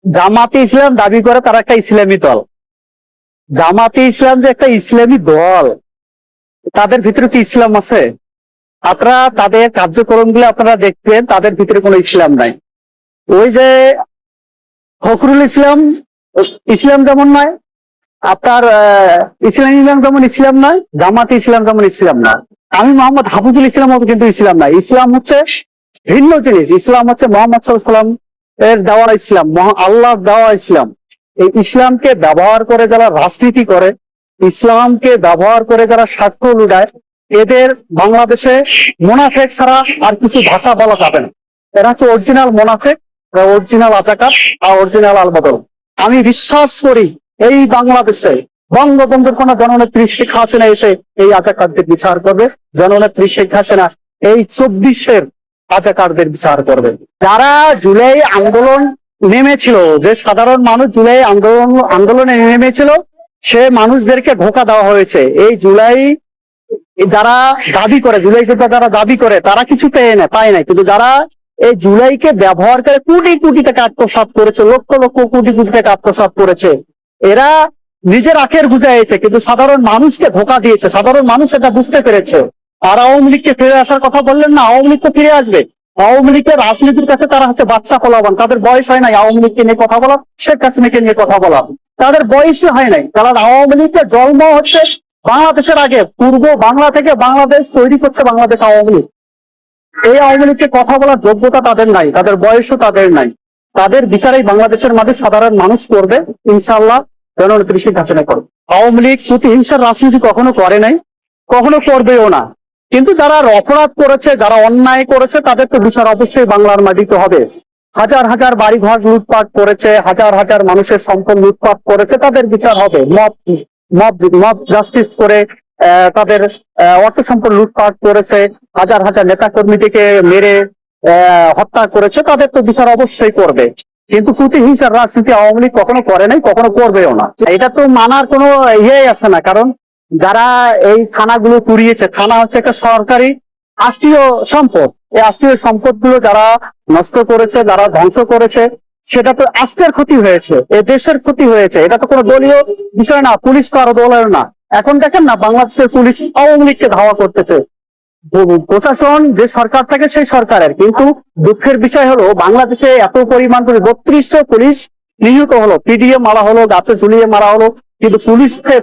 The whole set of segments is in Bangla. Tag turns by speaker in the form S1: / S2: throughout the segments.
S1: জামাতে ইসলাম দাবি করে তারা একটা ইসলামী দল। জামাতে ইসলাম যে একটা ইসলামী দল, তাদের ভিতরে কি ইসলাম আছে? আপনারা তাদের কার্যক্রম গুলো আপনারা দেখবেন, তাদের ভিতরে কোনো ইসলাম নাই। ওই যে ফখরুল ইসলাম, ইসলাম যেমন নয়, আপনার ইসলাম ইসলাম যেমন ইসলাম নয়, জামাতে ইসলাম যেমন ইসলাম নয়, আমি মোহাম্মদ হাফিজুল ইসলাম কিন্তু ইসলাম নয়। ইসলাম হচ্ছে ভিন্ন জিনিস। ইসলাম হচ্ছে মোহাম্মদ সাল্লাল্লাহু আলাইহি ওয়াসাল্লাম এর দেওয়া ইসলাম, আল্লাহ দেওয়া ইসলাম। এই ইসলামকে ব্যবহার করে যারা রাজনীতি করে, ইসলামকে ব্যবহার করে যারা স্বার্থ লুটায়, এদের বাংলাদেশে মোনাফেক ছাড়া আর কিছু ভাষা বলা যাবে না। এরা হচ্ছে অরিজিনাল মোনাফেক, অরিজিনাল আজাকার আর অরিজিনাল আলবদল। আমি বিশ্বাস করি এই বাংলাদেশে বঙ্গবন্ধুর কোন জননেত্রী শেখ হাসিনা এসে এই আজাকারদের বিচার করবে, জননেত্রী শেখ হাসিনা এই 24-এর আজাকারদের বিচার করবে। যারা জুলাই আন্দোলন নেমেছিল, যে সাধারণ মানুষ জুলাই আন্দোলনে নেমেছিল, সে মানুষদেরকে ধোঁকা দেওয়া হয়েছে। এই জুলাই যারা দাবি করে, জুলাই যোদ্ধা যারা দাবি করে, তারা কিছু পায় নাই। কিন্তু যারা এই জুলাইকে ব্যবহার করে কোটি কোটি টাকা আত্মসাৎ করেছে, লক্ষ লক্ষ কোটি কোটি টাকা আত্মসাৎ করেছে, এরা নিজের আখের বুঝাইছে, কিন্তু সাধারণ মানুষকে ধোঁকা দিয়েছে। সাধারণ মানুষ এটা বুঝতে পেরেছে। আর আওয়ামী লীগকে ফিরে আসার কথা বললেন না, আওয়ামী লীগ তো ফিরে আসবে। আওয়ামী লীগের রাজনীতির কাছে তারা হচ্ছে বাচ্চা ফলাবান। তাদের বয়স হয় নাই আওয়ামী লীগকে নিয়ে কথা বলা, শেখ হাসিনাকে নিয়ে কথা বলা, তাদের বয়সই হয় নাই। কারণ আওয়ামী লীগের জন্ম হচ্ছে বাংলাদেশের আগে, পূর্ব বাংলা থেকে বাংলাদেশ তৈরি করছে বাংলাদেশ আওয়ামী লীগ। এই আওয়ামী লীগকে কথা বলার যোগ্যতা তাদের নাই, তাদের বয়সও তাদের নাই। তাদের বিচারেই বাংলাদেশের মাঝে সাধারণ মানুষ করবে ইনশাআল্লাহ, জননেত্রী শেখ হাসিনা করবে। আওয়ামী লীগ প্রতিহিংসার রাজনীতি কখনো করে নাই, কখনো করবেও না। কিন্তু যারা অপরাধ করেছে, যারা অন্যায় করেছে, তাদের তো বিচার অবশ্যই বাংলার মাটিতে হবে। হাজার হাজার বাড়িঘর লুটপাট করেছে, হাজার হাজার মানুষের সম্পদ লুটপাট করেছে, তাদের বিচার হবে। মব জাস্টিস করে তাদের অর্থ সম্পদ লুটপাট করেছে, হাজার হাজার নেতা কর্মীটিকে মেরে হত্যা করেছে, তাদের তো বিচার অবশ্যই করবে। কিন্তু প্রতিহিংসার রাজনীতি আওয়ামী লীগ কখনো করে নাই, কখনো করবেও না। এটা তো মানার কোনো ইয়েই আসে না। কারণ যারা এই থানাগুলো পুড়িয়েছে, থানা হচ্ছে একটা সরকারি রাষ্ট্রীয় সম্পদ। এই রাষ্ট্রীয় সম্পদ গুলো যারা নষ্ট করেছে, যারা ধ্বংস করেছে, সেটা তো রাষ্ট্রের ক্ষতি হয়েছে, এ দেশের ক্ষতি হয়েছে। এটা তো কোনো দলীয় বিষয় না, পুলিশ তো আরো দলের না। এখন দেখেন না, বাংলাদেশের পুলিশ আওয়ামী লীগকে ধাওয়া করতেছে। প্রশাসন যে সরকার থাকে সেই সরকারের, কিন্তু দুঃখের বিষয় হলো বাংলাদেশে এত পরিমাণ 3200 পুলিশ নিহত হলো, পিডিএ মারা হলো, গাছে ঝুলিয়ে মারা হলো, কিন্তু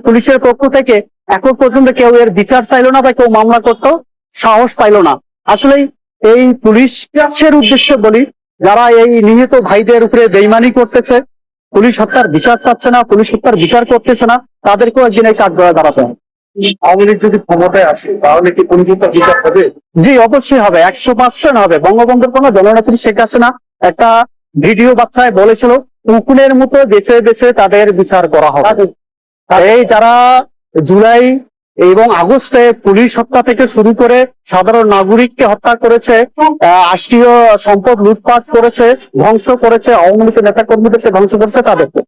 S1: পুলিশের পক্ষ থেকে এখন পর্যন্ত কেউ এর বিচার চাইলো না বা কেউ মামলা করতেও সাহস পাইলো না। আসলে এই পুলিশের উদ্দেশ্যে বলি, যারা এই নিহত ভাইদের উপরে বেইমানি করতেছে, পুলিশ হত্যার বিচার চাচ্ছে না, পুলিশ হত্যার বিচার করতেছে না, তাদেরকেও একদিন এই কাজ করে দাঁড়াতে হবে। আওয়ামী লীগ যদি ক্ষমতায় আসে তাহলে কি পুলিশ হত্যার বিচার হবে? জি, অবশ্যই হবে, 100% হবে। বঙ্গবন্ধুর কোনো জননেত্রী শেখ হাসিনা একটা ভিডিও বার্তায় বলেছিল, উকুনের মতো বেছে বেছে তাদের বিচার করা হবে। এই যারা জুলাই এবং আগস্টে পুলিশ হত্যা থেকে শুরু করে সাধারণ নাগরিককে হত্যা করেছে, রাষ্ট্রীয় সম্পদ লুটপাট করেছে, ধ্বংস করেছে, আওয়ামী লীগের নেতা কর্মীদেরকে ধ্বংস করেছে, তাদেরকে